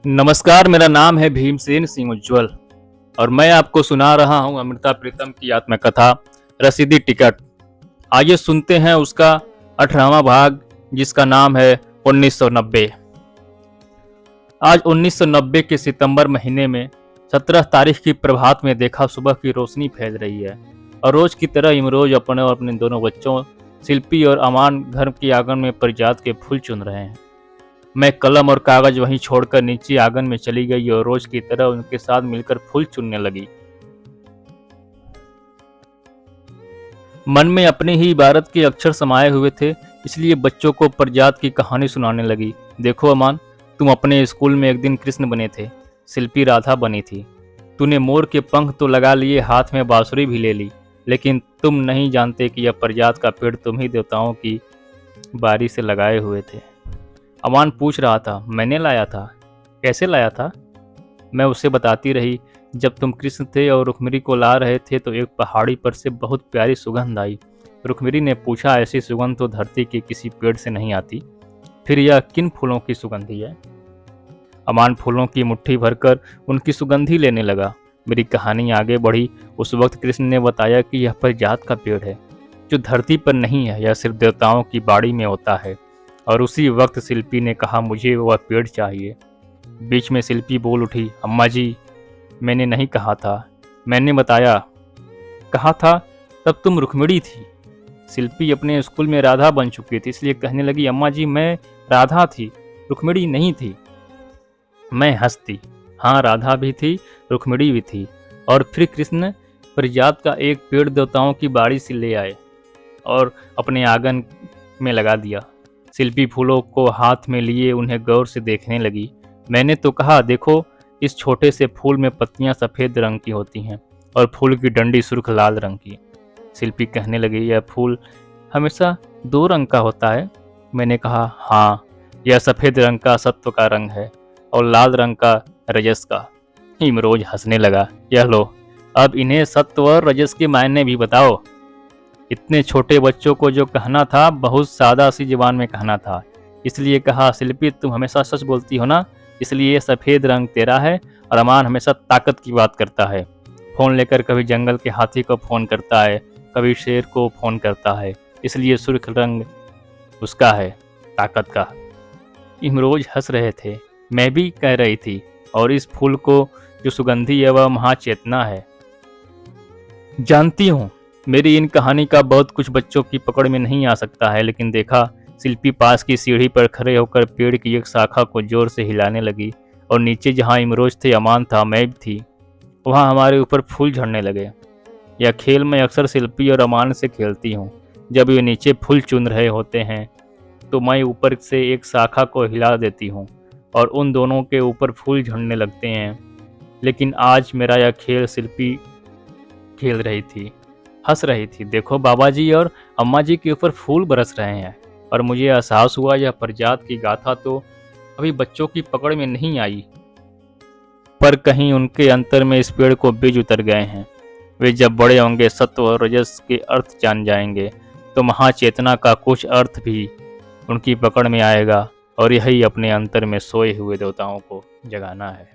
नमस्कार, मेरा नाम है भीमसेन सिंह उज्ज्वल और मैं आपको सुना रहा हूँ अमृता प्रीतम की आत्मकथा रसीदी टिकट। आइए सुनते हैं उसका 18वां भाग, जिसका नाम है 1990। आज 1990 के सितंबर महीने में 17 तारीख की प्रभात में देखा सुबह की रोशनी फैल रही है और रोज की तरह इमरोज अपने और अपने दोनों बच्चों शिल्पी और अमान घर के आंगन में पारिजात के फूल चुन रहे हैं। मैं कलम और कागज वहीं छोड़कर नीचे आंगन में चली गई और रोज की तरह उनके साथ मिलकर फूल चुनने लगी। मन में अपनी ही इबारत के अक्षर समाये हुए थे, इसलिए बच्चों को पारिजात की कहानी सुनाने लगी। देखो अमान, तुम अपने स्कूल में एक दिन कृष्ण बने थे, शिल्पी राधा बनी थी। तूने मोर के पंख तो लगा लिए, हाथ में बांसुरी भी ले ली, लेकिन तुम नहीं जानते कि यह पारिजात का पेड़ तुम ही देवताओं की बारी से लगाए हुए थे। अमान पूछ रहा था, मैंने लाया था? कैसे लाया था? मैं उसे बताती रही। जब तुम कृष्ण थे और रुक्मिणी को ला रहे थे तो एक पहाड़ी पर से बहुत प्यारी सुगंध आई। रुक्मिणी ने पूछा, ऐसी सुगंध तो धरती के किसी पेड़ से नहीं आती, फिर यह किन फूलों की सुगंधी है? अमान फूलों की मुट्ठी भरकर उनकी सुगंधी लेने लगा। मेरी कहानी आगे बढ़ी। उस वक्त कृष्ण ने बताया कि यह पारिजात का पेड़ है, जो धरती पर नहीं है, यह सिर्फ देवताओं की बाड़ी में होता है। और उसी वक्त शिल्पी ने कहा, मुझे वह पेड़ चाहिए। बीच में शिल्पी बोल उठी, अम्मा जी, मैंने नहीं कहा था, मैंने बताया। कहा था तब तुम रुक्मिणी थी। शिल्पी अपने स्कूल में राधा बन चुकी थी, इसलिए कहने लगी, अम्मा जी मैं राधा थी, रुक्मिणी नहीं थी। मैं हंसती, हाँ राधा भी थी, रुक्मिणी भी थी। और फिर कृष्ण पारिजात का एक पेड़ देवताओं की बाड़ी से ले आए और अपने आंगन में लगा दिया। शिल्पी फूलों को हाथ में लिए उन्हें गौर से देखने लगी। मैंने तो कहा, देखो इस छोटे से फूल में पत्तियां सफ़ेद रंग की होती हैं और फूल की डंडी सुर्ख लाल रंग की। शिल्पी कहने लगी, यह फूल हमेशा 2 रंग का होता है। मैंने कहा, हाँ, यह सफ़ेद रंग का सत्व का रंग है और लाल रंग का रजस का। इमरोज हंसने लगा, यह लो, अब इन्हें सत्व और रजस के मायने भी बताओ। इतने छोटे बच्चों को जो कहना था बहुत सादा सी जुबान में कहना था, इसलिए कहा, शिल्पी तुम हमेशा सच बोलती हो ना, इसलिए सफ़ेद रंग तेरा है। और अमान हमेशा ताकत की बात करता है, फ़ोन लेकर कभी जंगल के हाथी को फ़ोन करता है, कभी शेर को फ़ोन करता है, इसलिए सुर्ख रंग उसका है, ताकत का। इमरोज हंस रहे थे, मैं भी कह रही थी, और इस फूल को जो सुगंधी है वह महाचेतना है। जानती हूँ मेरी इन कहानी का बहुत कुछ बच्चों की पकड़ में नहीं आ सकता है, लेकिन देखा, शिल्पी पास की सीढ़ी पर खड़े होकर पेड़ की एक शाखा को जोर से हिलाने लगी और नीचे जहाँ इमरोज थे, अमान था, मैं भी थी, वहाँ हमारे ऊपर फूल झड़ने लगे। यह खेल मैं अक्सर शिल्पी और अमान से खेलती हूँ। जब वे नीचे फूल चुन रहे होते हैं तो मैं ऊपर से एक शाखा को हिला देती हूँ और उन दोनों के ऊपर फूल झड़ने लगते हैं। लेकिन आज मेरा यह खेल शिल्पी खेल रही थी, हंस रही थी। देखो बाबा जी और अम्मा जी के ऊपर फूल बरस रहे हैं। और मुझे एहसास हुआ यह पारिजात की गाथा तो अभी बच्चों की पकड़ में नहीं आई, पर कहीं उनके अंतर में इस पेड़ को बीज उतर गए हैं। वे जब बड़े होंगे, सत्व और रजस के अर्थ जान जाएंगे, तो महाचेतना का कुछ अर्थ भी उनकी पकड़ में आएगा और यही अपने अंतर में सोए हुए देवताओं को जगाना है।